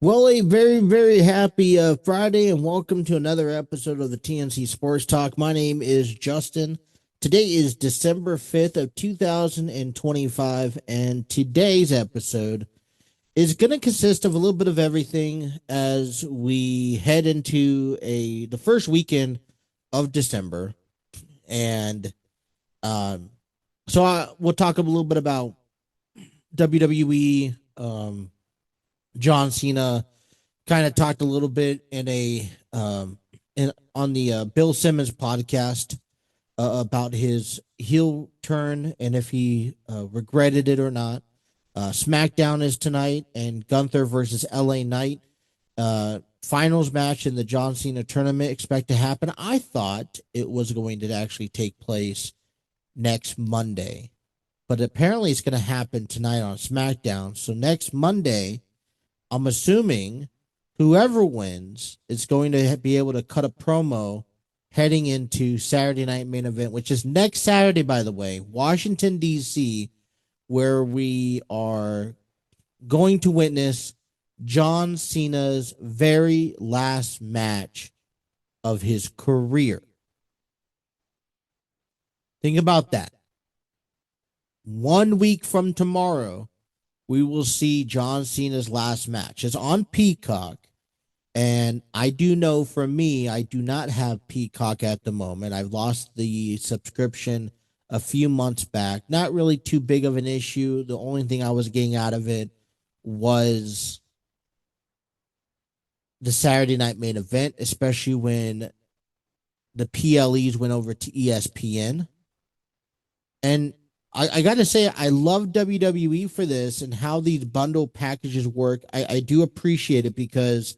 Well, a very, very happy Friday, and welcome to another episode of the TNC Sports Talk. My name is Justin. Today is December 5th of 2025, and today's episode is going to consist of a little bit of everything as we head into the first weekend of December. And um, we'll talk a little bit about WWE, John Cena kind of talked a little bit on the Bill Simmons podcast about his heel turn and if he regretted it or not. SmackDown is tonight, and Gunther versus LA Knight. Finals match in the John Cena tournament expect to happen. I thought it was going to actually take place next Monday, but apparently it's going to happen tonight on SmackDown. So next Monday, I'm assuming whoever wins is going to be able to cut a promo heading into Saturday night main event, which is next Saturday, by the way, Washington, D.C., where we are going to witness John Cena's very last match of his career. Think about that. 1 week from tomorrow, we will see John Cena's last match. It's on Peacock. And I do know for me, I do not have Peacock at the moment. I've lost the subscription a few months back. Not really too big of an issue. The only thing I was getting out of it was the Saturday night main event, especially when the PLEs went over to ESPN. And I got to say, I love WWE for this and how these bundle packages work. I do appreciate it because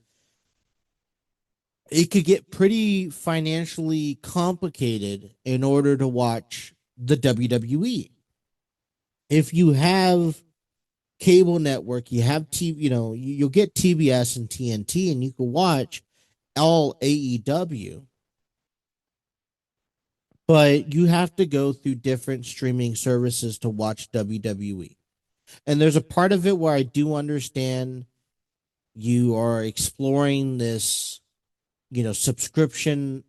it could get pretty financially complicated in order to watch the WWE. If you have cable network, you have TV, you'll get TBS and TNT, and you can watch all AEW, but you have to go through different streaming services to watch WWE. And there's a part of it where I do understand you are exploring this, subscription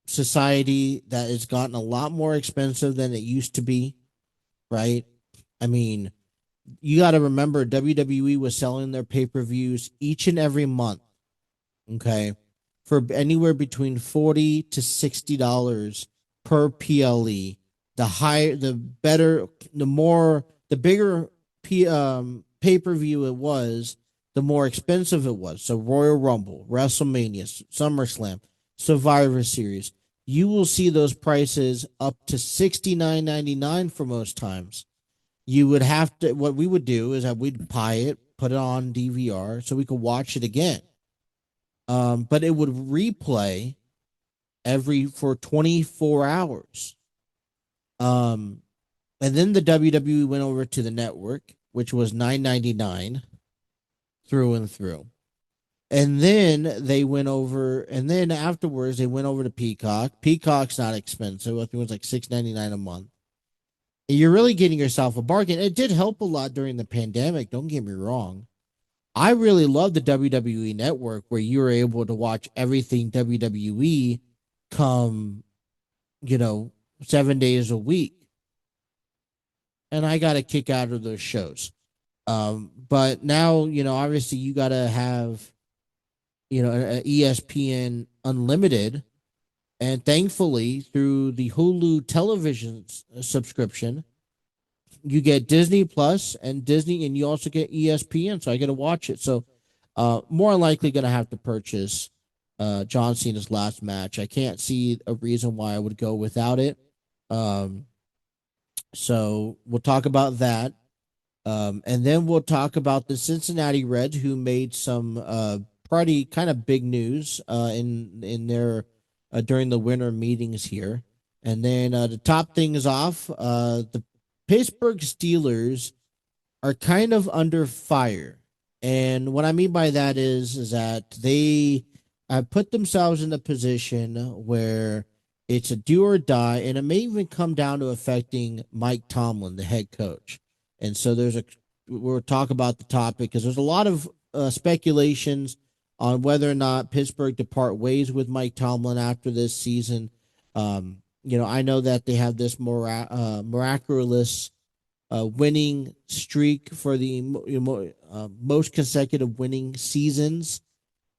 society that has gotten a lot more expensive than it used to be, right? I mean, you got to remember WWE was selling their pay-per-views each and every month, okay, for anywhere between $40 to $60 per PLE. The higher, the better, the bigger pay-per-view it was, the more expensive it was. So Royal Rumble, WrestleMania, SummerSlam, Survivor Series, you will see those prices up to $69.99 for most times. You would have to, what we would do is that we'd buy it, put it on DVR so we could watch it again. But it would replay for 24 hours. And then the WWE went over to the network, which was $9.99 through and through. And then they went over, and then afterwards they went over to Peacock. Peacock's not expensive. I think it was like $6.99 a month. And you're really getting yourself a bargain. It did help a lot during the pandemic. Don't get me wrong. I really love the WWE network where you were able to watch everything WWE come, 7 days a week. And I got a kick out of those shows. But now, obviously you got to have, an ESPN Unlimited. And thankfully, through the Hulu television subscription, you get Disney Plus and Disney, and you also get ESPN. So I get to watch it. So, more likely going to have to purchase John Cena's last match. I can't see a reason why I would go without it. So we'll talk about that. And then we'll talk about the Cincinnati Reds, who made some pretty kind of big news in their during the winter meetings here. And then to top things off, the Pittsburgh Steelers are kind of under fire. And what I mean by that is that they put themselves in a position where it's a do or die, and it may even come down to affecting Mike Tomlin, the head coach. And so we'll talk about the topic because there's a lot of speculations on whether or not Pittsburgh depart ways with Mike Tomlin after this season. I know that they have this miraculous winning streak for the most consecutive winning seasons,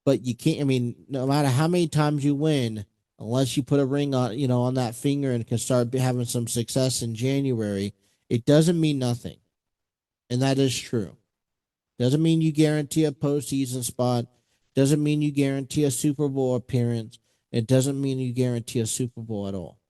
but you can't. I mean, no matter how many times you win, unless you put a ring on that finger and can start having some success in January, it doesn't mean nothing, and that is true. Doesn't mean you guarantee a postseason spot. Doesn't mean you guarantee a Super Bowl appearance. It doesn't mean you guarantee a Super Bowl at all.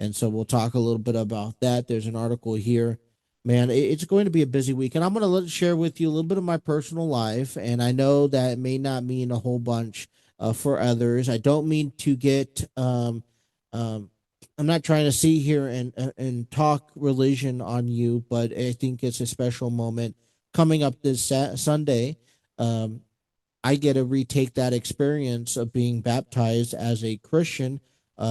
And so we'll talk a little bit about that. There's an article here. Man, it's going to be a busy week. And I'm going to share with you a little bit of my personal life. And I know that it may not mean a whole bunch for others. I don't mean to get, I'm not trying to sit here and talk religion on you, but I think it's a special moment coming up this Sunday. I get to retake that experience of being baptized as a Christian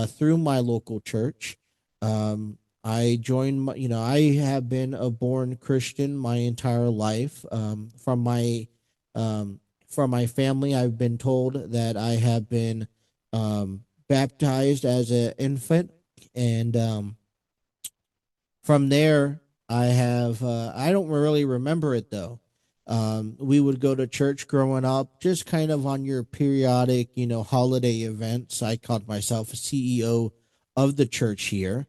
through my local church. I joined, I have been a born Christian my entire life. From my family, I've been told that I have been baptized as an infant, and from there, I don't really remember it though. We would go to church growing up, just kind of on your periodic, holiday events. I called myself a CEO of the church here,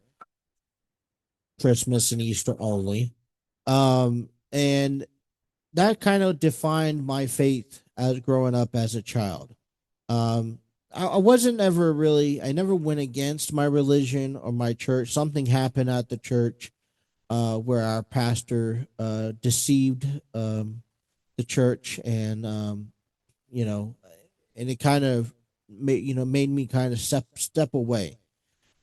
Christmas and Easter only. And that kind of defined my faith as growing up as a child. I wasn't ever really, I never went against my religion or my church. Something happened at the church where our pastor deceived the church, and and it kind of made me kind of step away.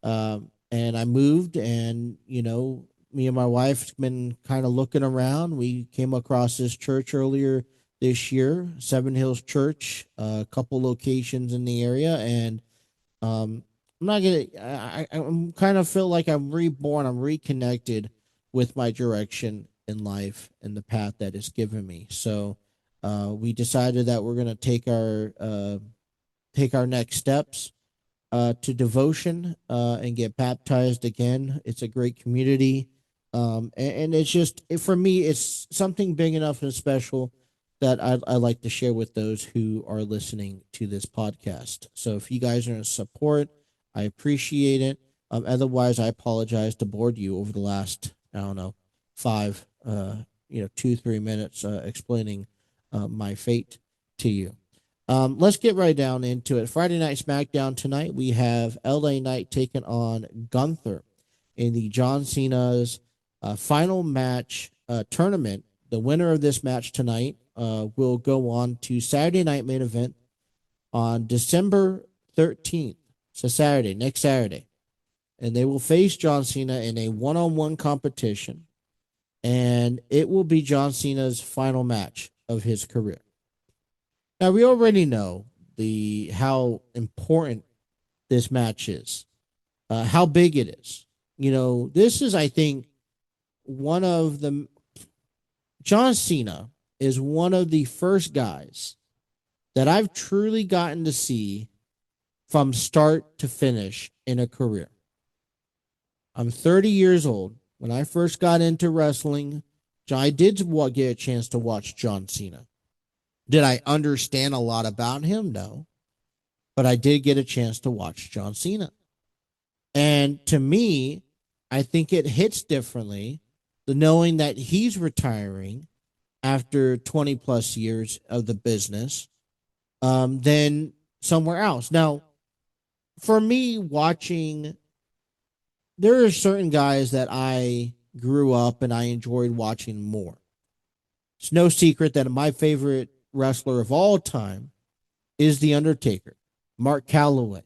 And I moved, and me and my wife's been kind of looking around. We came across this church earlier this year, Seven Hills Church, a couple locations in the area, and I'm not gonna. I'm kind of feel like I'm reborn. I'm reconnected with my direction in life and the path that is given me. So we decided that we're going to take our next steps to devotion and get baptized again. It's a great community, and it's just for me, it's something big enough and special that I like to share with those who are listening to this podcast. So if you guys are in support, I appreciate it. Otherwise, I apologize to bored you over the last, I don't know, 2-3 minutes explaining my fate to you. Let's get right down into it. Friday Night SmackDown tonight, we have LA Knight taking on Gunther in the John Cena's final match tournament. The winner of this match tonight will go on to Saturday Night Main Event on December 13th. So Saturday, next Saturday. And they will face John Cena in a one-on-one competition. And it will be John Cena's final match of his career. Now, we already know how important this match is, how big it is. This is, I think, John Cena is one of the first guys that I've truly gotten to see from start to finish in a career. I'm 30 years old. When I first got into wrestling, I did get a chance to watch John Cena. Did I understand a lot about him? No. But I did get a chance to watch John Cena. And to me, I think it hits differently, the knowing that he's retiring after 20 plus years of the business than somewhere else. Now, for me, there are certain guys that I grew up and I enjoyed watching more. It's no secret that my favorite wrestler of all time is The Undertaker, Mark Calloway,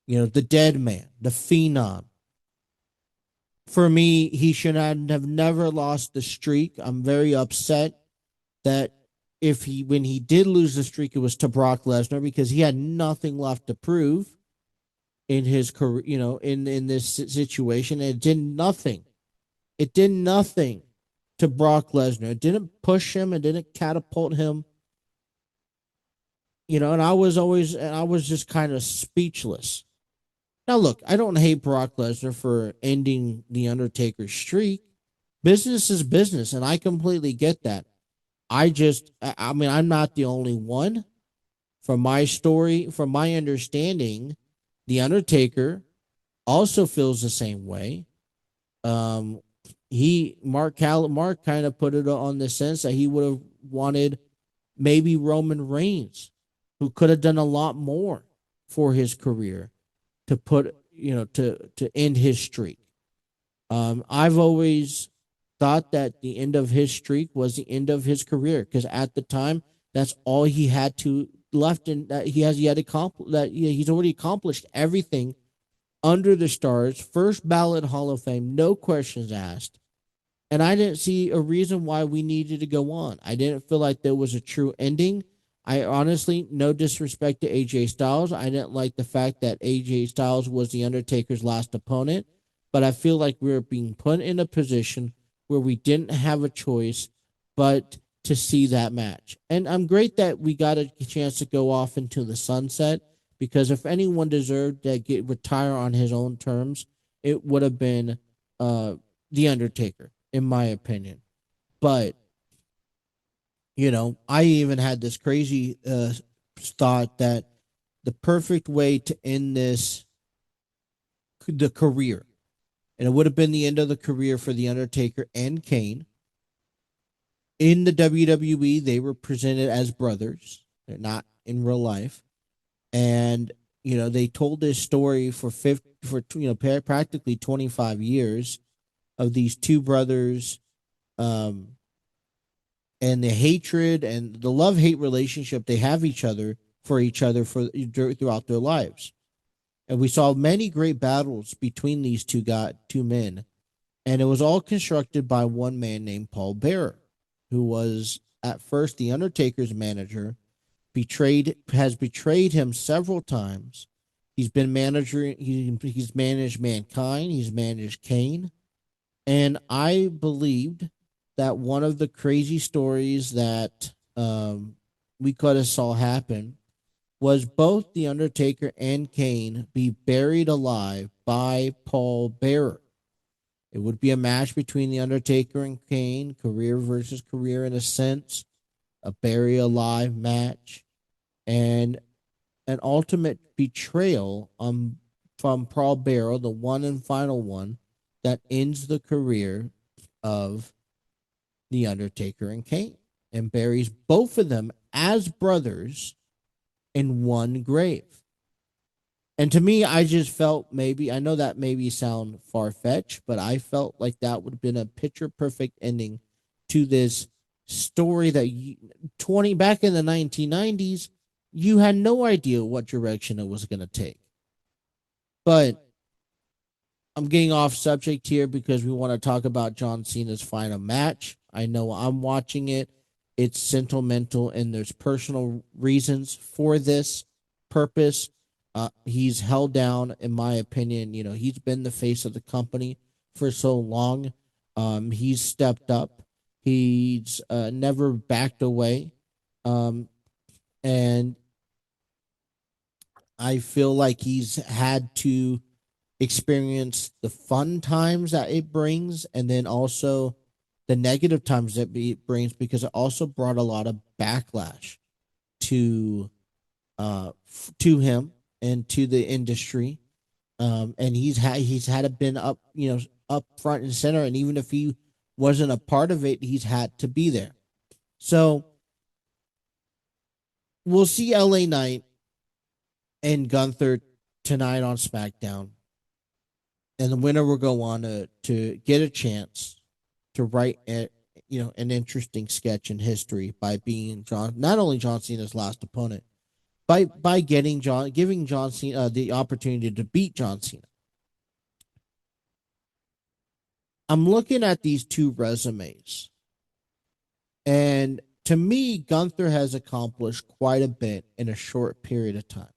the Dead Man, the Phenom. For me, he should have never lost the streak. I'm very upset that when he did lose the streak, it was to Brock Lesnar, because he had nothing left to prove in his career, in this situation. It did nothing. It did nothing to Brock Lesnar. It didn't push him. It didn't catapult him and I was just kind of speechless. Now, look, I don't hate Brock Lesnar for ending the Undertaker's streak. Business is business, and I completely get that. I mean, I'm not the only one. From my story, from my understanding, the Undertaker also feels the same way. Um, Mark kind of put it on the sense that he would have wanted maybe Roman Reigns, who could have done a lot more for his career to put to end his streak. I've always thought that the end of his streak was the end of his career because at the time that's all he had to left, and that he has yet accomplished. That he's already accomplished everything under the stars, first ballot Hall of Fame, no questions asked. And I didn't see a reason why we needed to go on. I didn't feel like there was a true ending. I honestly, no disrespect to AJ Styles, I didn't like the fact that AJ Styles was the Undertaker's last opponent, but I feel like we were being put in a position where we didn't have a choice but to see that match. And I'm great that we got a chance to go off into the sunset because if anyone deserved to retire on his own terms, it would have been the Undertaker, in my opinion. But I even had this crazy thought that the perfect way to end the career, and it would have been the end of the career for the Undertaker and Kane. In the WWE, they were presented as brothers. They're not in real life. And they told this story for practically 25 years of these two brothers, and the hatred and the love-hate relationship they have each other for throughout their lives. And we saw many great battles between these two men, and it was all constructed by one man named Paul Bearer, who was at first the Undertaker's manager, has betrayed him several times. He's been he's managed Mankind, he's managed Kane, and I believed that one of the crazy stories that we could have saw happen was both the Undertaker and Kane be buried alive by Paul Bearer. It would be a match between the Undertaker and Kane, career versus career in a sense, a bury alive match, and an ultimate betrayal from Paul Bearer, the one and final one that ends the career of the Undertaker and Kane and buries both of them as brothers in one grave. And to me, I just felt I know that maybe sound far-fetched, but I felt like that would have been a picture-perfect ending to this story that back in the 1990s, you had no idea what direction it was going to take. But I'm getting off subject here because we want to talk about John Cena's final match. I know I'm watching it. It's sentimental and there's personal reasons for this purpose. He's held down, in my opinion. He's been the face of the company for so long. He's stepped up. He's never backed away. And I feel like he's had to experience the fun times that it brings and then also the negative times that it brings because it also brought a lot of backlash to him and to the industry. And he's had to been up front and center, and even if he wasn't a part of it, he's had to be there. So we'll see LA Knight and Gunther tonight on SmackDown. And the winner will go on to get a chance to write an interesting sketch in history by being not only John Cena's last opponent, by giving John Cena the opportunity to beat John Cena. I'm looking at these two resumes, and to me, Gunther has accomplished quite a bit in a short period of time.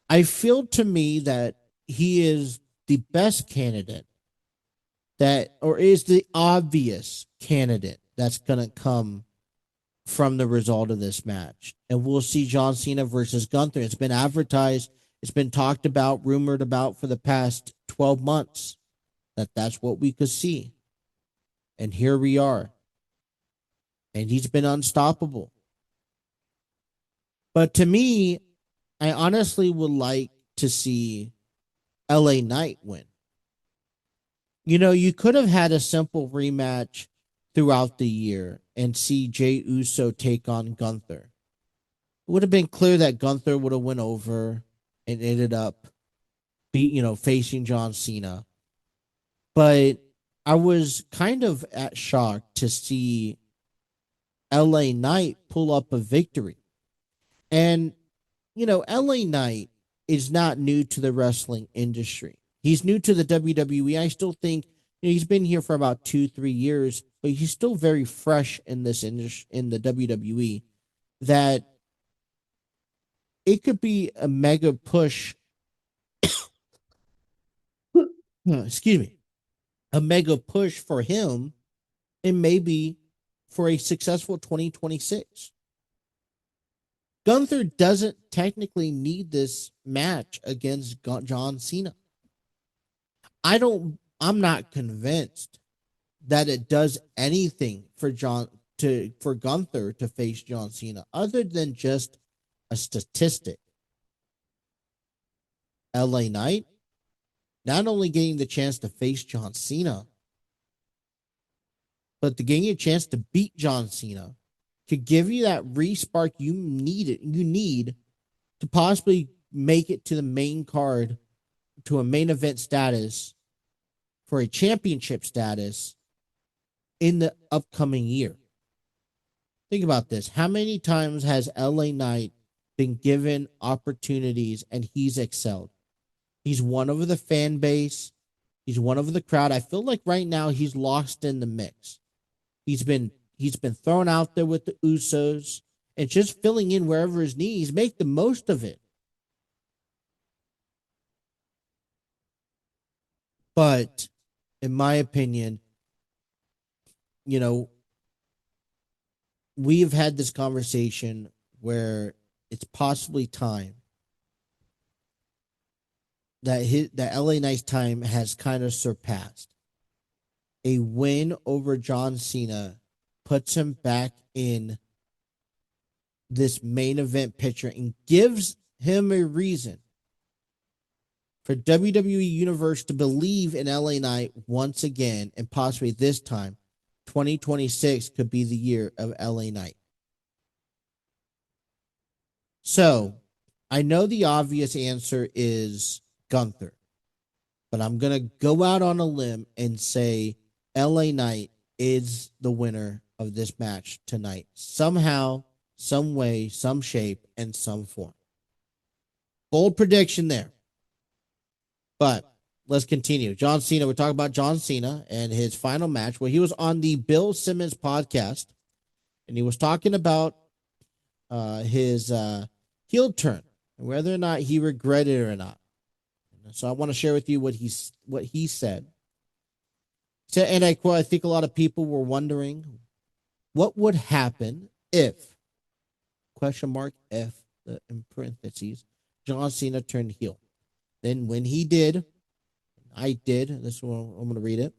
I feel to me that he is the best candidate or is the obvious candidate that's going to come from the result of this match. And we'll see John Cena versus Gunther. It's been advertised, it's been talked about, rumored about for the past 12 months that that's what we could see. And here we are. And he's been unstoppable. But to me, I honestly would like to see LA Knight win. You know, you could have had a simple rematch throughout the year and see Jey Uso take on Gunther. It would have been clear that Gunther would have went over and ended up facing John Cena. But I was kind of shocked to see LA Knight pull up a victory. And, LA Knight is not new to the wrestling industry. He's new to the WWE. I still think he's been here for about 2-3 years, but he's still very fresh in this industry, in the WWE, that it could be a mega push. Excuse me. A mega push for him and maybe for a successful 2026. Gunther doesn't technically need this match against John Cena. I'm not convinced that it does anything for Gunther to face John Cena other than just a statistic. LA Knight not only getting the chance to face John Cena, but getting a chance to beat John Cena could give you that re-spark you need to possibly make it to the main card, to a main event status for a championship status in the upcoming year. Think about this. How many times has LA Knight been given opportunities and he's excelled? He's won over the fan base. He's won over the crowd. I feel like right now he's lost in the mix. He's been thrown out there with the Usos and just filling in wherever his needs. Make the most of it. But in my opinion, we've had this conversation where it's possibly time that LA Knight's time has kind of surpassed. A win over John Cena puts him back in this main event picture and gives him a reason for WWE Universe to believe in LA Knight once again, and possibly this time, 2026 could be the year of LA Knight. So, I know the obvious answer is Gunther, but I'm going to go out on a limb and say LA Knight is the winner of this match tonight. Somehow, some way, some shape, and some form. Bold prediction there. But let's continue. John Cena, we're talking about John Cena and his final match where he was on the Bill Simmons podcast and he was talking about his heel turn and whether or not he regretted it or not. So I want to share with you what he said. And I quote, I think a lot of people were wondering what would happen if, if, in parentheses, John Cena turned heel. Then when he did, I did, this one, I'm going to read it.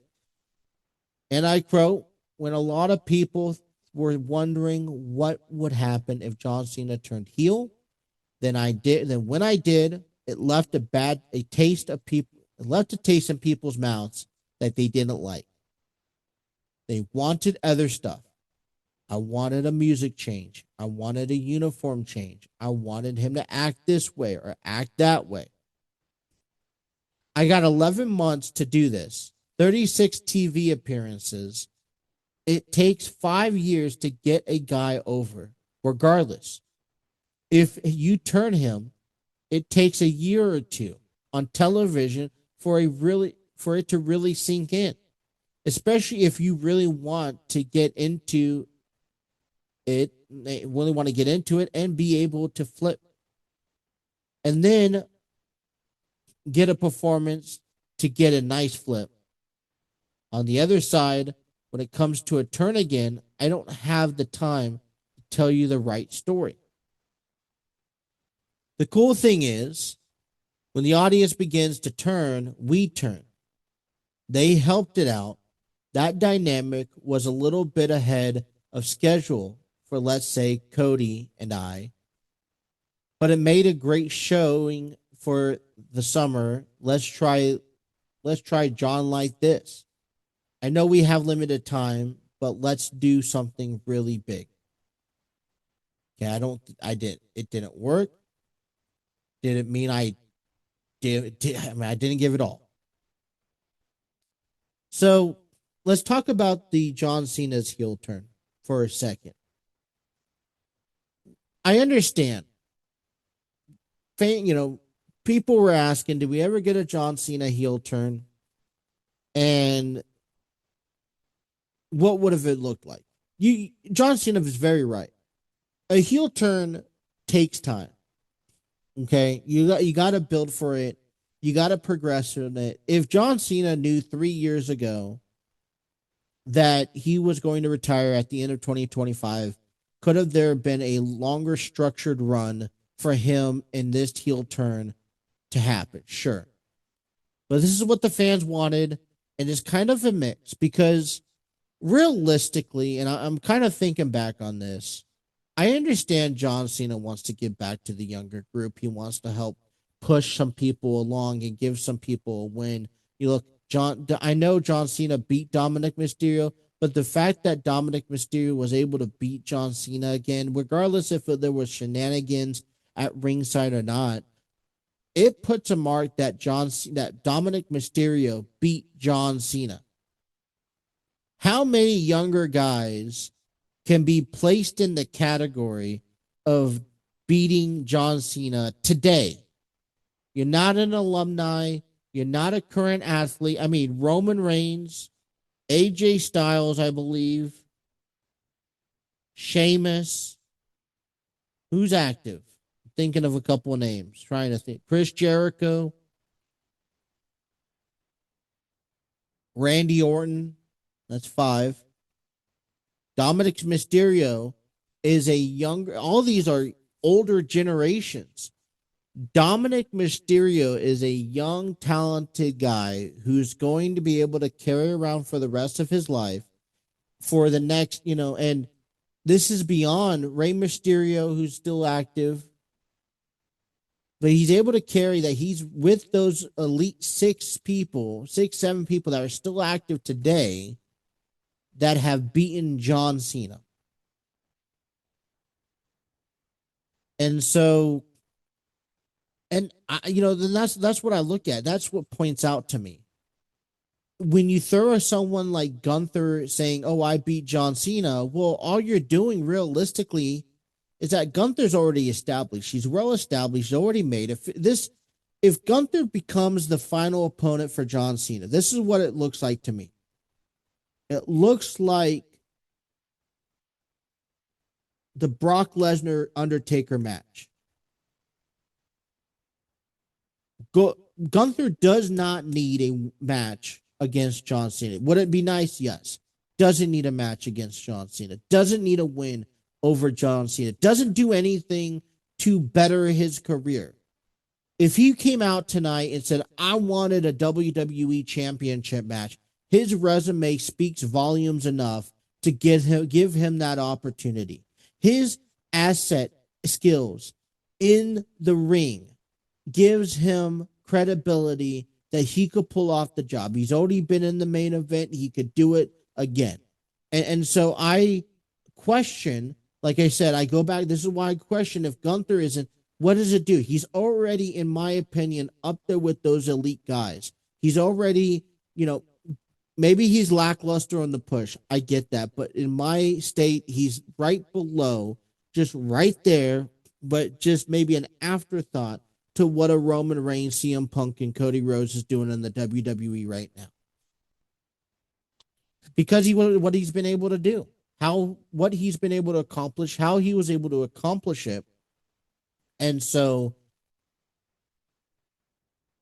And I quote, when a lot of people were wondering what would happen if John Cena turned heel, then I did. Then when I did, it left a taste in people's mouths that they didn't like. They wanted other stuff. I wanted a music change. I wanted a uniform change. I wanted him to act this way or act that way. I got 11 months to do this. 36 TV appearances. It takes 5 years to get a guy over, regardless. If you turn him, it takes a year or two on television for it to really sink in. Especially if you really want to get into it, really want to get into it and be able to flip. And then get a performance to get a nice flip. On the other side, when it comes to a turn again, I don't have the time tell you the right story. The cool thing is, when the audience begins to turn, we turn. They helped it out. That dynamic was a little bit ahead of schedule for, let's say, Cody and I, but it made a great showing for the summer. Let's try John like this. I know we have limited time, but let's do something really big. Okay, it didn't work. Didn't mean I didn't give it all. So let's talk about the John Cena's heel turn for a second. I understand. People were asking, did we ever get a John Cena heel turn? And what would have it looked like? John Cena was very right. A heel turn takes time. Okay, you got to build for it. You got to progress in it. If John Cena knew 3 years ago that he was going to retire at the end of 2025, could have there been a longer structured run for him in this heel turn to happen? Sure. But this is what the fans wanted, and it's kind of a mix because realistically, and I'm kind of thinking back on this, I understand John Cena wants to give back to the younger group. He wants to help push some people along and give some people a win. You look, I know John Cena beat Dominic Mysterio, but the fact that Dominic Mysterio was able to beat John Cena again, regardless if there was shenanigans at ringside or not, it puts a mark that Dominic Mysterio beat John Cena. How many younger guys can be placed in the category of beating John Cena today? You're not an alumni. You're not a current athlete. I mean, Roman Reigns, AJ Styles, I believe, Sheamus. Who's active? Thinking of a couple of names. Trying to think. Chris Jericho. Randy Orton. That's 5. Dominic Mysterio is a younger, all these are older generations. Dominic Mysterio is a young, talented guy who's going to be able to carry around for the rest of his life for the next, and this is beyond Rey Mysterio, who's still active, but he's able to carry that. He's with those elite 7 people that are still active today that have beaten John Cena. And so, then that's what I look at. That's what points out to me. When you throw someone like Gunther saying, "Oh, I beat John Cena," well, all you're doing realistically is that Gunther's already established. He's well established. He's already made it. If Gunther becomes the final opponent for John Cena, this is what it looks like to me. It looks like the Brock Lesnar Undertaker match. Gunther does not need a match against John Cena. Would it be nice? Yes. Doesn't need a match against John Cena. Doesn't need a win over John Cena. Doesn't do anything to better his career. If he came out tonight and said, "I wanted a WWE championship match," his resume speaks volumes enough to give him that opportunity. His asset skills in the ring gives him credibility that he could pull off the job. He's already been in the main event. He could do it again. And so I question, like I said, I go back. This is why I question if Gunther isn't, what does it do? He's already, in my opinion, up there with those elite guys. He's already, maybe he's lackluster on the push. I get that. But in my state, he's right below, just right there, but just maybe an afterthought to what a Roman Reigns, CM Punk, and Cody Rhodes is doing in the WWE right now. Because what he's been able to do, what he's been able to accomplish, how he was able to accomplish it. And so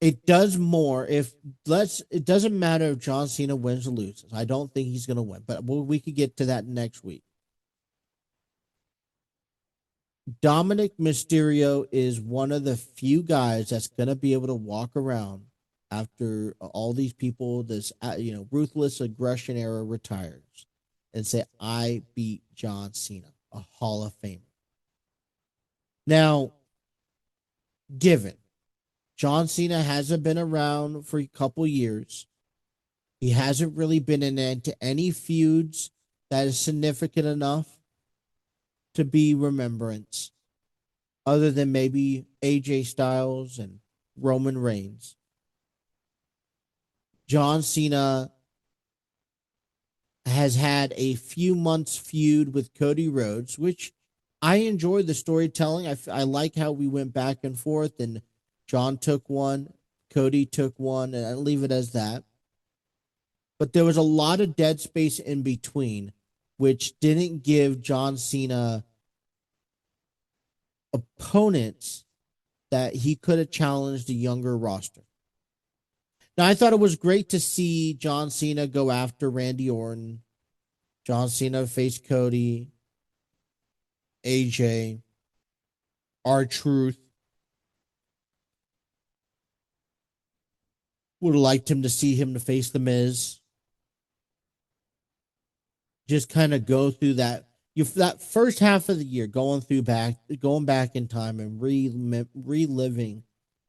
it does more it doesn't matter if John Cena wins or loses. I don't think he's going to win, but we could get to that next week. Dominic Mysterio is one of the few guys that's going to be able to walk around after all these people, this ruthless aggression era retires, and say, "I beat John Cena, a Hall of Famer." Now, given John Cena hasn't been around for a couple years, he hasn't really been into any feuds that is significant enough to be remembrance, other than maybe AJ Styles and Roman Reigns. John Cena has had a few months feud with Cody Rhodes, which I enjoy the storytelling. I like how we went back and forth, and John took one, Cody took one, and I leave it as that. But there was a lot of dead space in between, which didn't give John Cena opponents that he could have challenged the younger roster. Now, I thought it was great to see John Cena go after Randy Orton, John Cena face Cody, AJ, R-Truth. Would have liked him to see him to face The Miz. Just kind of go through that first half of the year, going back in time and reliving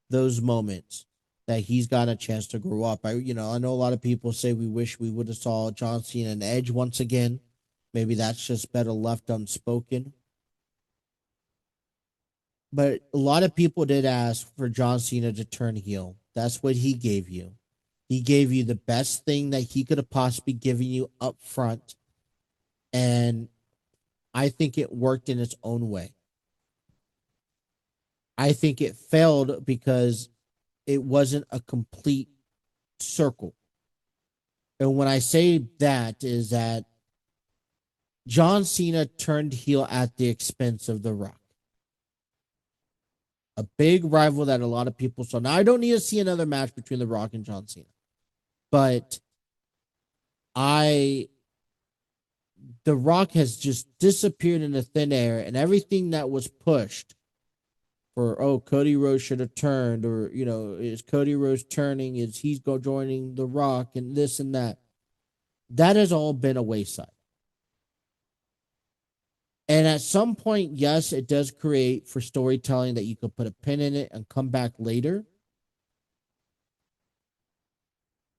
those moments that he's got a chance to grow up. I know a lot of people say we wish we would have saw John Cena and Edge once again. Maybe that's just better left unspoken. But a lot of people did ask for John Cena to turn heel. That's what he gave you. He gave you the best thing that he could have possibly given you up front. And I think it worked in its own way. I think it failed because it wasn't a complete circle. And when I say that is that John Cena turned heel at the expense of The Rock. A big rival that a lot of people saw. Now, I don't need to see another match between The Rock and John Cena. But The Rock has just disappeared into thin air, and everything that was pushed for, Cody Rhodes should have turned, or, is Cody Rhodes turning? Is he's joining The Rock and this and that? That has all been a wayside. And at some point, yes, it does create for storytelling that you could put a pin in it and come back later.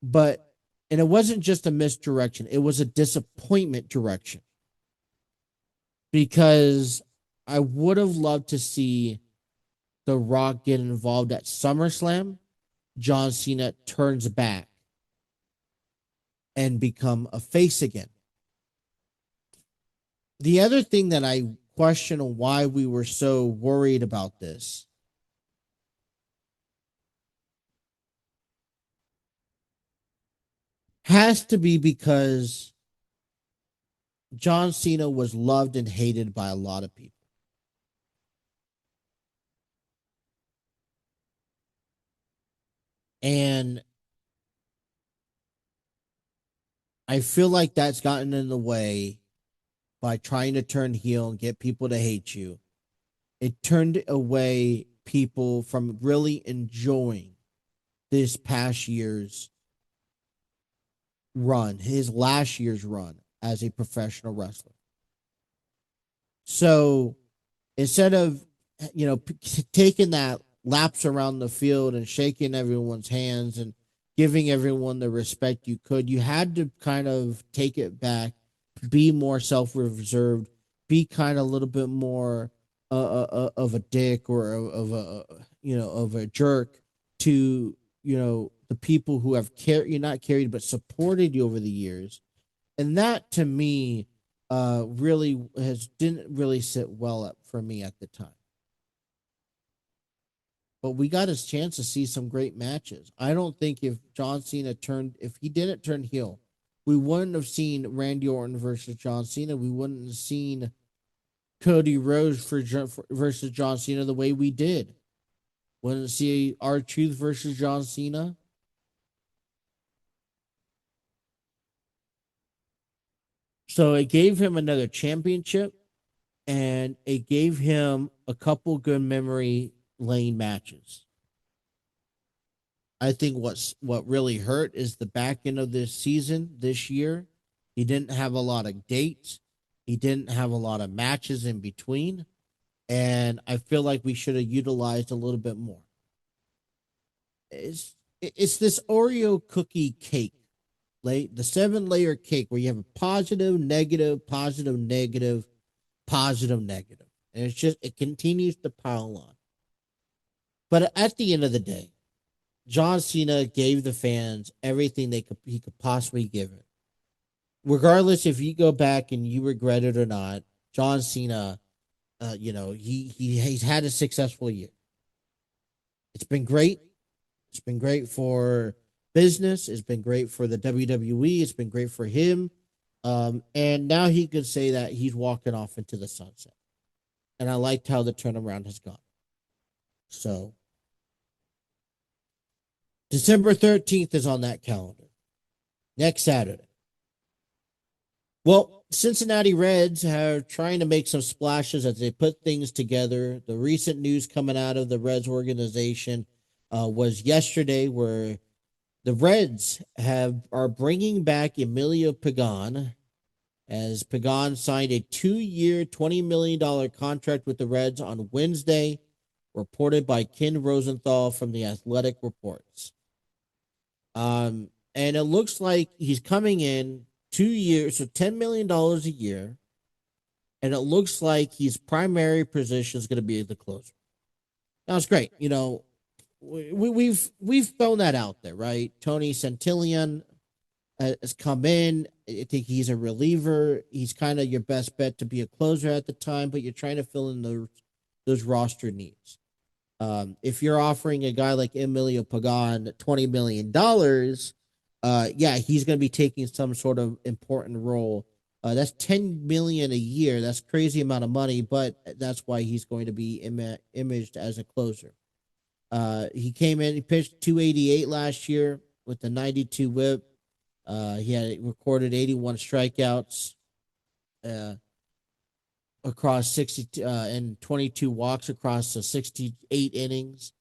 And it wasn't just a misdirection. It was a disappointment direction. Because I would have loved to see The Rock get involved at SummerSlam. John Cena turns back and become a face again. The other thing that I question why we were so worried about this has to be because John Cena was loved and hated by a lot of people. And I feel like that's gotten in the way by trying to turn heel and get people to hate you. It turned away people from really enjoying this past year's run, his last year's run as a professional wrestler. So instead of, taking that laps around the field and shaking everyone's hands and giving everyone the respect you could, you had to kind of take it back, be more self-reserved, be kind of a little bit more of a dick or of a jerk to, the people who have not carried, but supported you over the years. And that to me really didn't really sit well up for me at the time. But we got a chance to see some great matches. I don't think if he didn't turn heel, we wouldn't have seen Randy Orton versus John Cena. We wouldn't have seen Cody Rhodes versus John Cena the way we did. Wouldn't see R-Truth versus John Cena. So it gave him another championship. and it gave him a couple good memory lane matches. I think what really hurt is the back end of this season this year. He didn't have a lot of dates. He didn't have a lot of matches in between, and I feel like we should have utilized a little bit more. It's this Oreo cookie cake, like the 7-layer cake where you have a positive, negative, positive, negative, positive, negative, and it continues to pile on. But at the end of the day, John Cena gave the fans everything he could possibly give it. Regardless if you go back and you regret it or not, John Cena, he's had a successful year. It's been great. It's been great for business. It's been great for the WWE. It's been great for him. And now he could say that he's walking off into the sunset. And I liked how the turnaround has gone. So December 13th is on that calendar. Next Saturday. Well, Cincinnati Reds are trying to make some splashes as they put things together. The recent news coming out of the Reds organization was yesterday, where the Reds are bringing back Emilio Pegan, as Pagan signed a 2-year, $20 million contract with the Reds on Wednesday, reported by Ken Rosenthal from the Athletic Reports. And it looks like he's coming in 2 years, so $10 million a year, and it looks like his primary position is going to be the closer. Now, it's great. You know, we've thrown that out there, right? Tony Santillan has come in. I think he's a reliever. He's kind of your best bet to be a closer at the time, but you're trying to fill in those roster needs. If you're offering a guy like Emilio Pagan $20 million, he's going to be taking some sort of important role. That's $10 million a year. That's a crazy amount of money, but that's why he's going to be imaged as a closer. He came in, he pitched 288 last year with the 92 whip. He had recorded 81 strikeouts across 60 and 22 walks across 68 innings.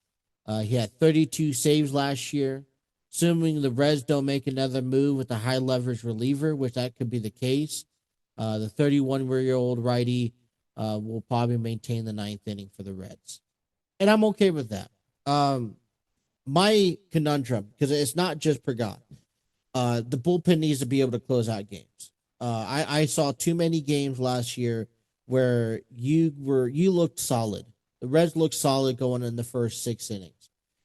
He had 32 saves last year. Assuming the Reds don't make another move with a high leverage reliever, which that could be the case, the 31-year-old righty will probably maintain the 9th inning for the Reds. And I'm okay with that. My conundrum, because it's not just Pagan, the bullpen needs to be able to close out games. I saw too many games last year where you looked solid. The Reds looked solid going in the first 6 innings.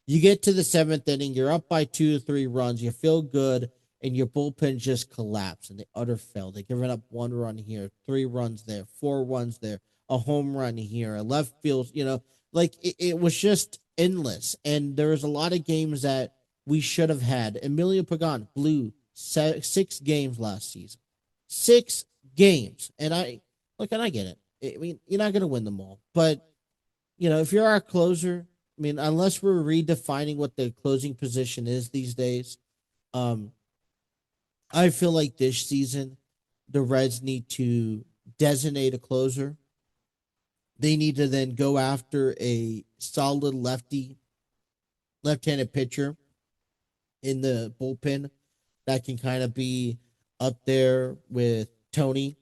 You get to the 7th inning, you're up by 2 or 3 runs, you feel good, and your bullpen just collapsed and they utter fail. They give it up 1 run here, 3 runs there, 4 runs there, a home run here, a left field, like it was just endless. And there was a lot of games that we should have had. Emilio Pagan blew 6 games last season. 6 games. And I get it. I mean, you're not going to win them all. But, if you're our closer, I mean, unless we're redefining what the closing position is these days, I feel like this season the Reds need to designate a closer. They need to then go after a solid left-handed pitcher in the bullpen that can kind of be up there with Tony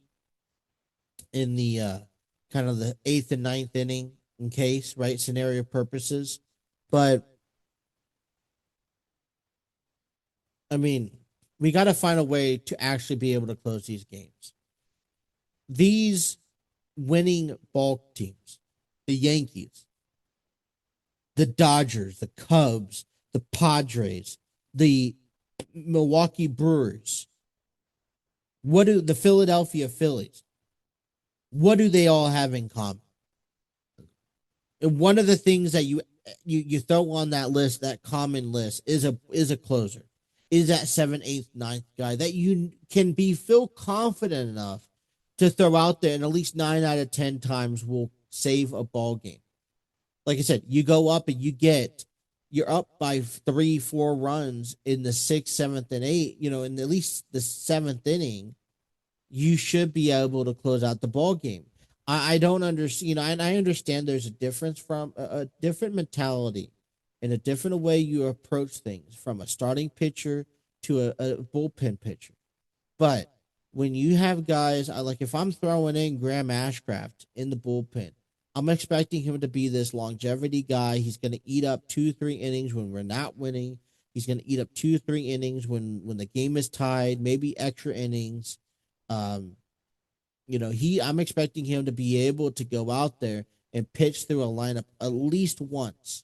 in the kind of the 8th and 9th inning in case, right, scenario purposes. But I mean, we got to find a way to actually be able to close these games. These winning ball teams, the Yankees, the Dodgers, the Cubs, the Padres, the Milwaukee Brewers, what do the Philadelphia Phillies, what do they all have in common? And one of the things that you throw on that list, that common list, is a closer, is that 7th, 8th, 9th guy that you can feel confident enough to throw out there, and at least 9 out of 10 times will save a ball game. Like I said, you go up and you're up by 3, 4 runs in the 6th, 7th, and 8th, in at least the 7th inning, you should be able to close out the ball game. I don't understand, and I understand there's a difference from a different mentality and a different way you approach things from a starting pitcher to a bullpen pitcher. But when you have guys, like if I'm throwing in Graham Ashcraft in the bullpen, I'm expecting him to be this longevity guy. He's going to eat up 2-3 innings when we're not winning. He's going to eat up 2-3 innings when the game is tied, maybe extra innings. Um, I'm expecting him to be able to go out there and pitch through a lineup at least once.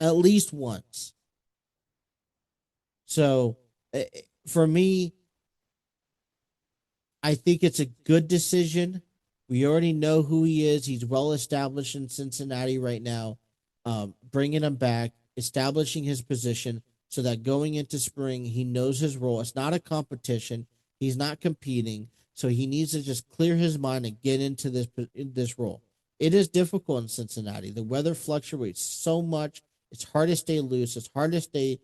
At least once. So for me, I think it's a good decision. We already know who he is. He's well established in Cincinnati right now. Bringing him back, establishing his position so that going into spring, he knows his role. It's not a competition. He's not competing. So he needs to just clear his mind and get into this role. It is difficult in Cincinnati. The weather fluctuates so much. It's hard to stay loose. It's hard to stay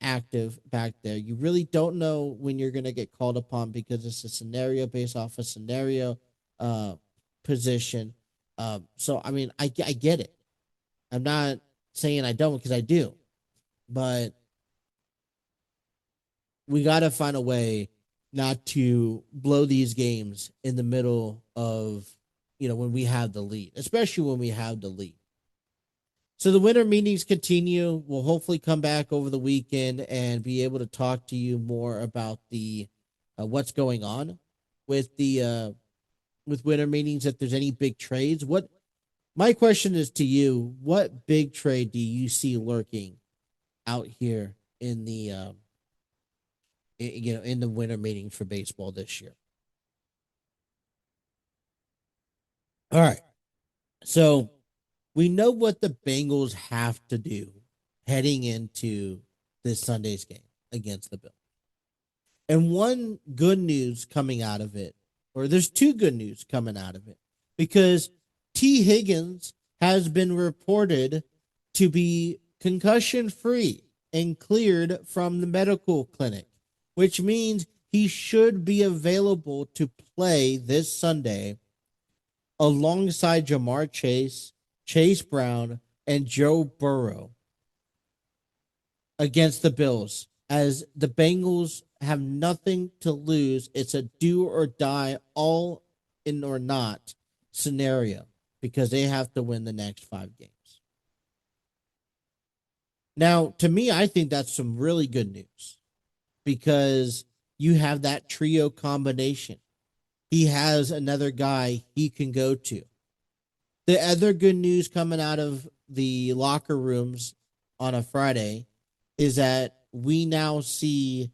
active back there. You really don't know when you're going to get called upon because it's a scenario based off a scenario position. So, I mean, I get it. I'm not saying I don't because I do. But we got to find a way not to blow these games in the middle of, when we have the lead, especially when we have the lead. So the winter meetings continue. We'll hopefully come back over the weekend and be able to talk to you more about the what's going on with the with winter meetings. If there's any big trades, my question is to you: what big trade do you see lurking out here in the in the winter meetings for baseball this year? All right, so we know what the Bengals have to do heading into this Sunday's game against the Bills. And one good news coming out of it, or there's two good news coming out of it, because T. Higgins has been reported to be concussion free and cleared from the medical clinic, which means he should be available to play this Sunday alongside Jamar Chase, Chase Brown, and Joe Burrow against the Bills, as the Bengals have nothing to lose. It's a do or die, all in or not scenario, because they have to win the next 5 games. Now, to me, I think that's some really good news because you have that trio combination. He has another guy he can go to. The other good news coming out of the locker rooms on a Friday is that we now see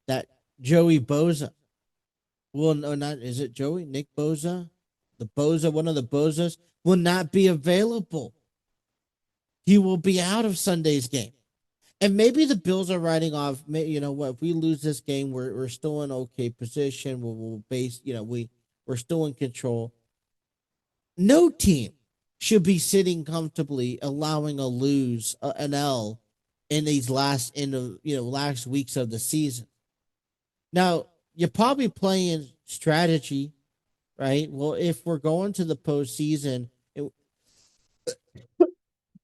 that Joey Bosa, well, no, not, is it Joey? Nick Bosa? One of the Bosas, will not be available. He will be out of Sunday's game. And maybe the Bills are riding off, you know what, if we lose this game, we're still in okay position. We'll base, we're still in control. No team should be sitting comfortably allowing an L in these last weeks of the season. Now, you're probably playing strategy, right? Well, if we're going to the postseason and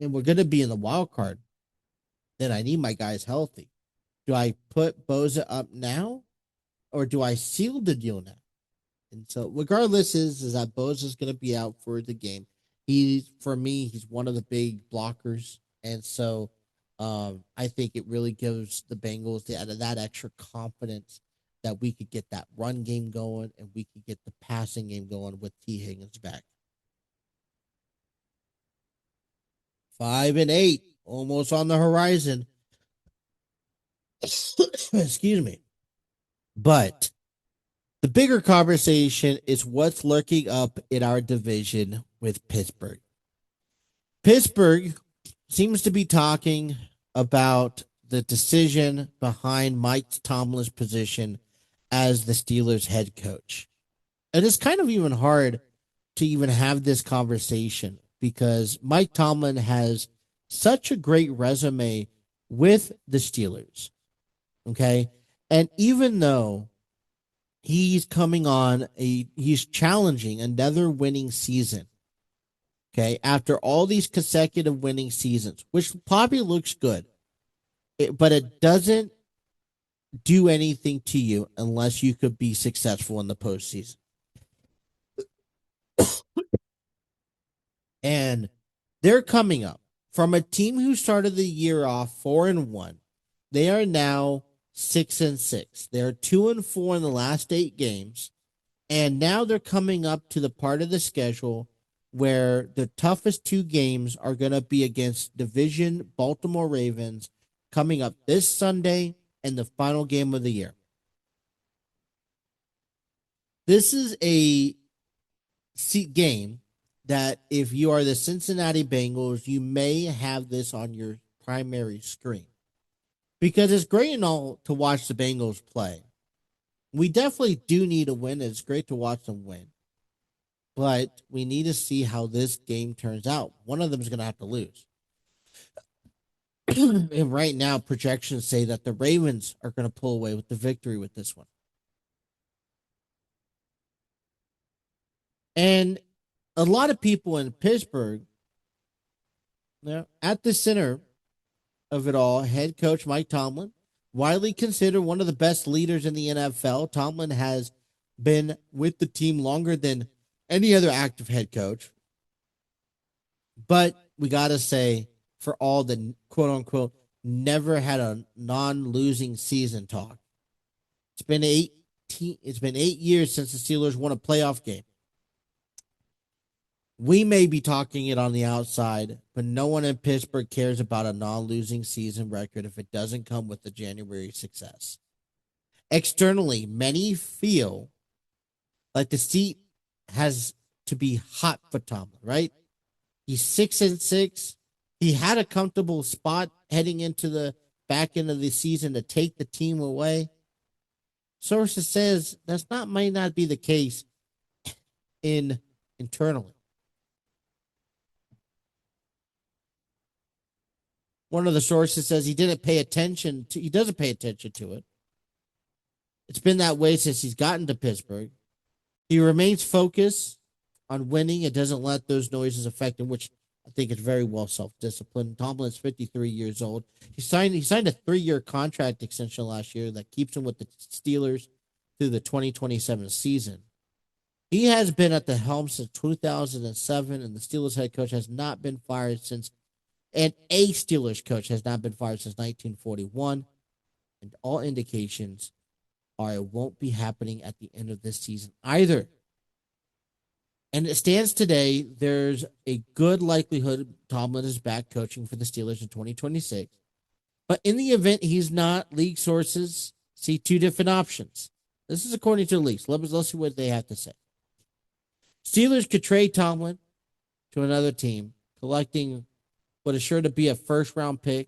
we're going to be in the wild card, then I need my guys healthy. Do I put Bosa up now, or do I seal the deal now? And so, regardless, is that Bosa is going to be out for the game. For me, he's one of the big blockers, and so I think it really gives the Bengals that extra confidence that we could get that run game going and we could get the passing game going with T. Higgins back. 5-8, almost on the horizon. Excuse me. But the bigger conversation is what's lurking up in our division with Pittsburgh. Pittsburgh seems to be talking about the decision behind Mike Tomlin's position as the Steelers head coach. And it's kind of even hard to even have this conversation because Mike Tomlin has such a great resume with the Steelers. Okay. And even though he's he's challenging another winning season. Okay, after all these consecutive winning seasons, which probably looks good, but it doesn't do anything to you unless you could be successful in the postseason. And they're coming up from a team who started the year off 4-1. They are now 6-6. They're 2-4 in the last 8 games. And now they're coming up to the part of the schedule where the toughest 2 games are going to be against division Baltimore Ravens coming up this Sunday and the final game of the year. This is a game that if you are the Cincinnati Bengals, you may have this on your primary screen because it's great and all to watch the Bengals play. We definitely do need a win. It's great to watch them win, but we need to see how this game turns out. One of them is going to have to lose. And right now, projections say that the Ravens are going to pull away with the victory with this one. And a lot of people in Pittsburgh, at the center of it all, head coach Mike Tomlin, widely considered one of the best leaders in the NFL. Tomlin has been with the team longer than any other active head coach. But we got to say, for all the quote unquote never had a non-losing season talk, it's been 8 years since the Steelers won a playoff game. We may be talking it on the outside, but no one in Pittsburgh cares about a non-losing season record if it doesn't come with the January success. Externally, many feel like the seat has to be hot for Tomlin, right? He's 6-6. He had a comfortable spot heading into the back end of the season to take the team away. Sources says might not be the case internally. One of the sources says he doesn't pay attention to it. It's been that way since he's gotten to Pittsburgh. He remains focused on winning and doesn't let those noises affect him, which I think is very well self-disciplined. Tomlin's 53 years old. He signed a 3-year contract extension last year that keeps him with the Steelers through the 2027 season. He has been at the helm since 2007, and the Steelers head coach has not been fired since. And a Steelers coach has not been fired since 1941. And all indications are it won't be happening at the end of this season either. And it stands today, there's a good likelihood Tomlin is back coaching for the Steelers in 2026. But in the event he's not, league sources see 2 different options. This is according to the leaks. Let's see what they have to say. Steelers could trade Tomlin to another team, collecting what is sure to be a first-round pick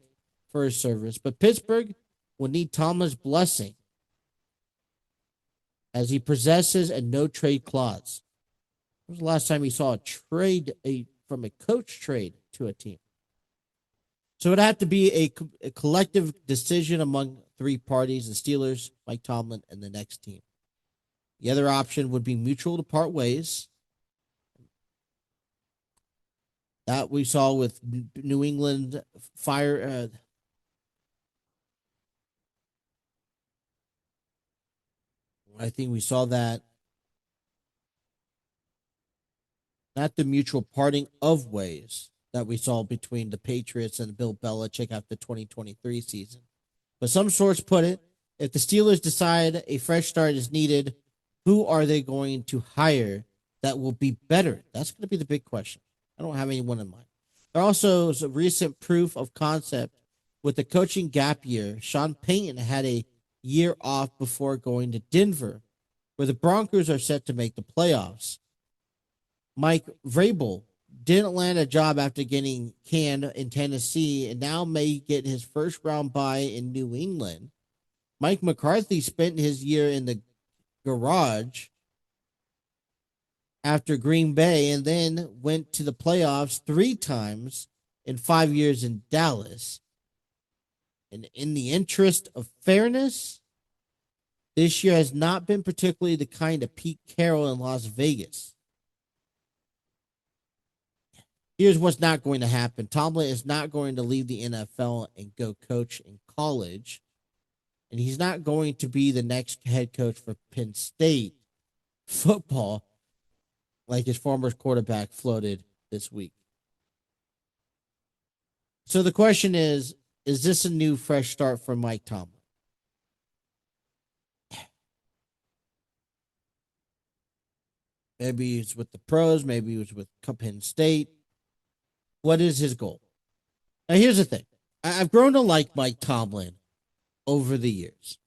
for his service. But Pittsburgh will need Tomlin's blessing as he possesses a no-trade clause. When was the last time he saw a trade from a coach trade to a team? So it would have to be a collective decision among 3 parties, the Steelers, Mike Tomlin, and the next team. The other option would be mutual to part ways. That we saw with New England fire. I think we saw that. Not the mutual parting of ways that we saw between the Patriots and Bill Belichick after the 2023 season. But some sources put it, if the Steelers decide a fresh start is needed, who are they going to hire that will be better? That's going to be the big question. I don't have anyone in mind. There also is a recent proof of concept with the coaching gap year. Sean Payton had a year off before going to Denver, where the Broncos are set to make the playoffs. Mike Vrabel didn't land a job after getting canned in Tennessee and now may get his first round bye in New England. Mike McCarthy spent his year in the garage after Green Bay and then went to the playoffs 3 times in 5 years in Dallas. And in the interest of fairness, this year has not been particularly the kind of Pete Carroll in Las Vegas. Here's what's not going to happen. Tomlin is not going to leave the NFL and go coach in college. And he's not going to be the next head coach for Penn State football like his former quarterback floated this week. So the question is this a new fresh start for Mike Tomlin? Maybe it's with the pros. Maybe it was with Penn State. What is his goal? Now, here's the thing. I've grown to like Mike Tomlin over the years.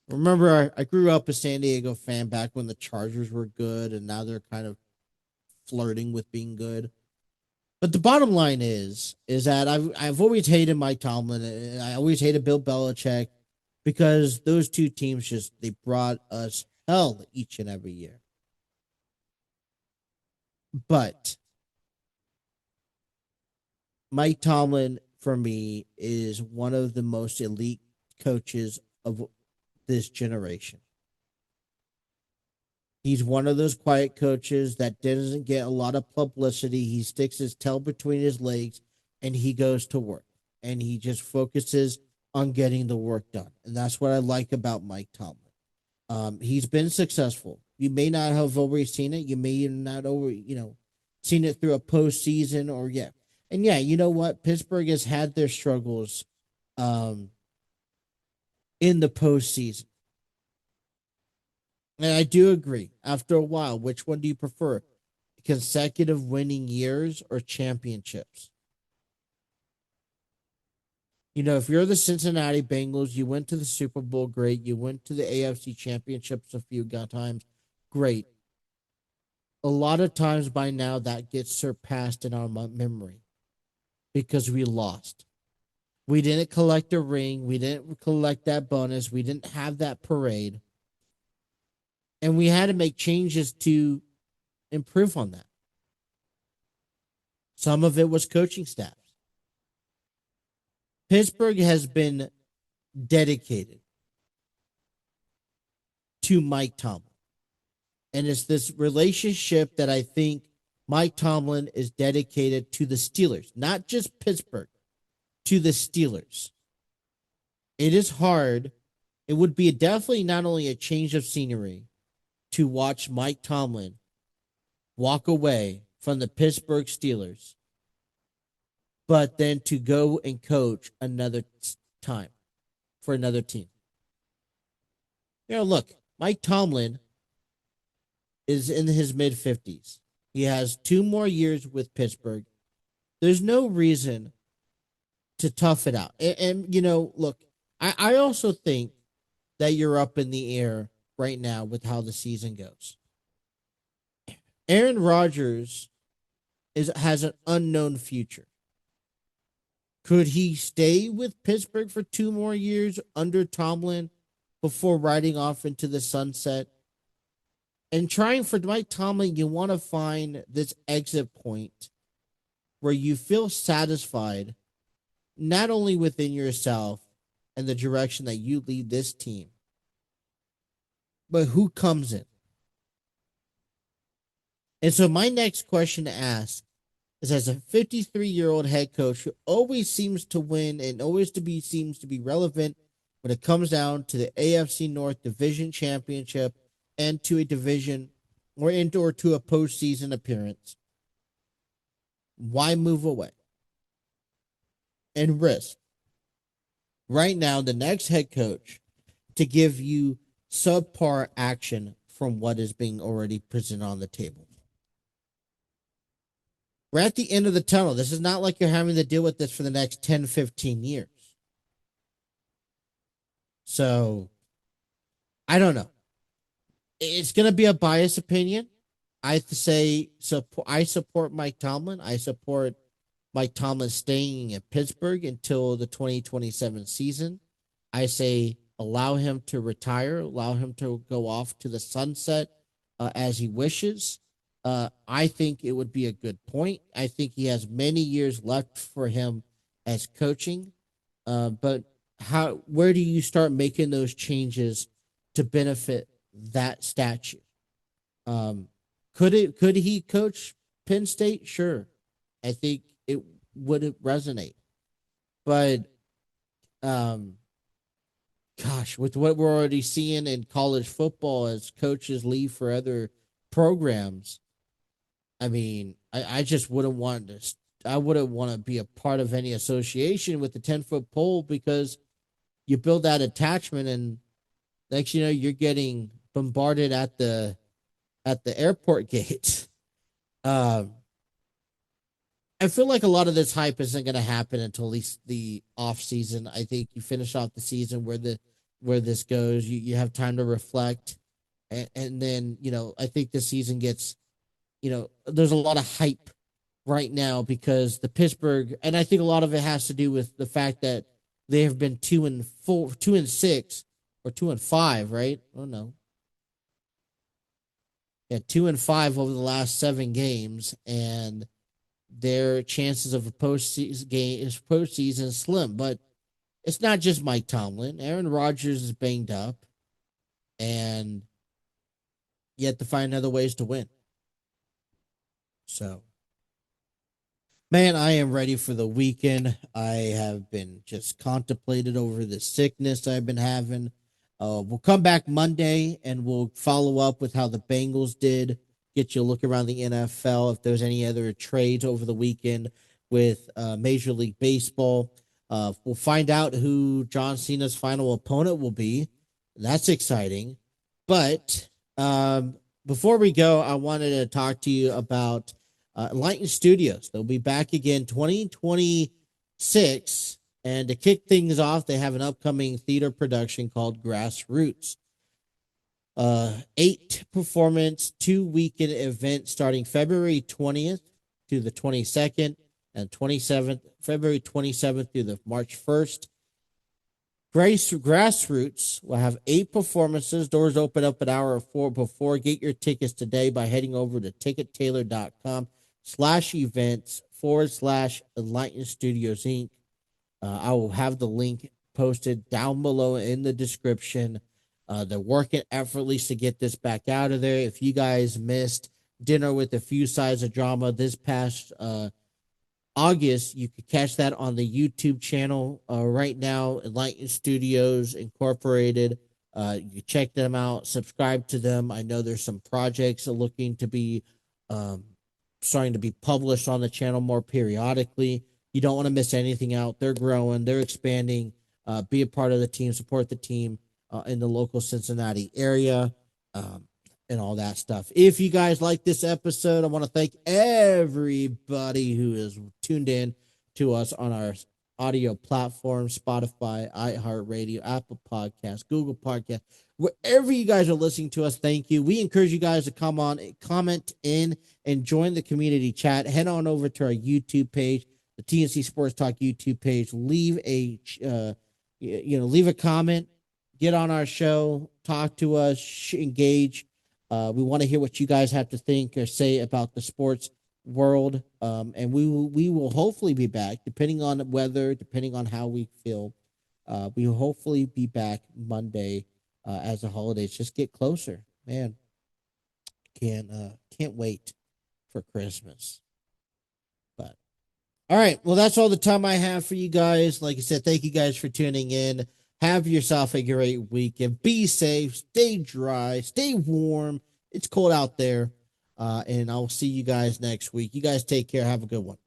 Remember, I grew up a San Diego fan back when the Chargers were good, and now they're kind of flirting with being good. But the bottom line is that I've always hated Mike Tomlin. I always hated Bill Belichick because those two teams they brought us hell each and every year. But Mike Tomlin, for me, is one of the most elite coaches of this generation. He's one of those quiet coaches that doesn't get a lot of publicity. He sticks his tail between his legs and he goes to work. And he just focuses on getting the work done. And that's what I like about Mike Tomlin. He's been successful. You may not have always seen it. You may not seen it through a postseason or yeah. And yeah, you know what? Pittsburgh has had their struggles in the postseason. And I do agree. After a while, which one do you prefer? Consecutive winning years or championships? If you're the Cincinnati Bengals, you went to the Super Bowl, great. You went to the AFC Championships a few times, great. A lot of times by now that gets surpassed in our memory because we lost. We didn't collect a ring. We didn't collect that bonus. We didn't have that parade. And we had to make changes to improve on that. Some of it was coaching staffs. Pittsburgh has been dedicated to Mike Tomlin. And it's this relationship that I think Mike Tomlin is dedicated to the Steelers, not just Pittsburgh, to the Steelers. It is hard. It would be definitely not only a change of scenery to watch Mike Tomlin walk away from the Pittsburgh Steelers, but then to go and coach another time for another team. Look, Mike Tomlin is in his mid-50s. He has 2 more years with Pittsburgh. There's no reason to tough it out. And look, I also think that you're up in the air right now with how the season goes. Aaron Rodgers has an unknown future. Could he stay with Pittsburgh for 2 more years under Tomlin before riding off into the sunset? And trying for Mike Tomlin, you want to find this exit point where you feel satisfied, not only within yourself and the direction that you lead this team, but who comes in. And so my next question to ask is, as a 53-year-old head coach who always seems to win and seems to be relevant when it comes down to the AFC North Division Championship and to a division or to a postseason appearance, why move away and risk right now the next head coach to give you subpar action from what is being already presented on the table? We're at the end of the tunnel. This is not like you're having to deal with this for the next 10, 15 years. So, I don't know. It's going to be a biased opinion. I have to say, I support Mike Tomlin. I support Mike Tomlin staying in Pittsburgh until the 2027 season. I say allow him to retire, allow him to go off to the sunset as he wishes. I think it would be a good point. I think he has many years left for him as coaching. But where do you start making those changes to benefit that statue. Could he coach Penn State? Sure. I think it would resonate. But gosh, with what we're already seeing in college football as coaches leave for other programs, I mean, I just wouldn't want to. I wouldn't want to be a part of any association with the 10-foot pole, because you build that attachment, and next you know you're getting bombarded at the airport gate. I feel like a lot of this hype isn't going to happen until at least the off season. I think you finish off the season where this goes. You have time to reflect, and then I think the season gets, there's a lot of hype right now because the Pittsburgh, and I think a lot of it has to do with the fact that they have been 2-4, 2-6, or 2-5, right? Oh no. Yeah, 2-5 over the last 7 games, and their chances of a postseason is slim. But it's not just Mike Tomlin. Aaron Rodgers is banged up, and yet to find other ways to win. So, man, I am ready for the weekend. I have been just contemplated over the sickness I've been having. We'll come back Monday and we'll follow up with how the Bengals did, get you a look around the NFL, if there's any other trades over the weekend with Major League Baseball. We'll find out who John Cena's final opponent will be. That's exciting. But before we go, I wanted to talk to you about Enlighten Studios. They'll be back again 2026. And to kick things off, they have an upcoming theater production called Grassroots. 8 performance, 2 weekend event starting February 20th to the 22nd and 27th, February 27th through the March 1st. Grassroots will have 8 performances. Doors open up an hour or 4 before. Get your tickets today by heading over to tickettailor.com/events/Enlighten Studios Inc. I will have the link posted down below in the description. They're working effortlessly to get this back out of there. If you guys missed Dinner with a Few Sides of Drama this past August, you could catch that on the YouTube channel right now, Enlighten Studios Incorporated. You check them out, subscribe to them. I know there's some projects looking to be starting to be published on the channel more periodically. You don't want to miss anything out. They're growing, they're expanding. Be a part of the team, support the team in the local Cincinnati area, and all that stuff. If you guys like this episode, I want to thank everybody who is tuned in to us on our audio platform, Spotify, iHeartRadio, Apple Podcasts, Google Podcasts, wherever you guys are listening to us. Thank you. We encourage you guys to come on, comment in, and join the community chat. Head on over to our YouTube page, the TNC Sports Talk YouTube page. Leave a leave a comment, get on our show, talk to us, engage. We want to hear what you guys have to think or say about the sports world. And we will hopefully be back, depending on weather, depending on how we feel. We will hopefully be back Monday as the holidays just get closer. Man, can't wait for Christmas. But all right, well, that's all the time I have for you guys. Like I said, thank you guys for tuning in. Have yourself a great weekend. Be safe. Stay dry. Stay warm. It's cold out there. And I'll see you guys next week. You guys take care. Have a good one.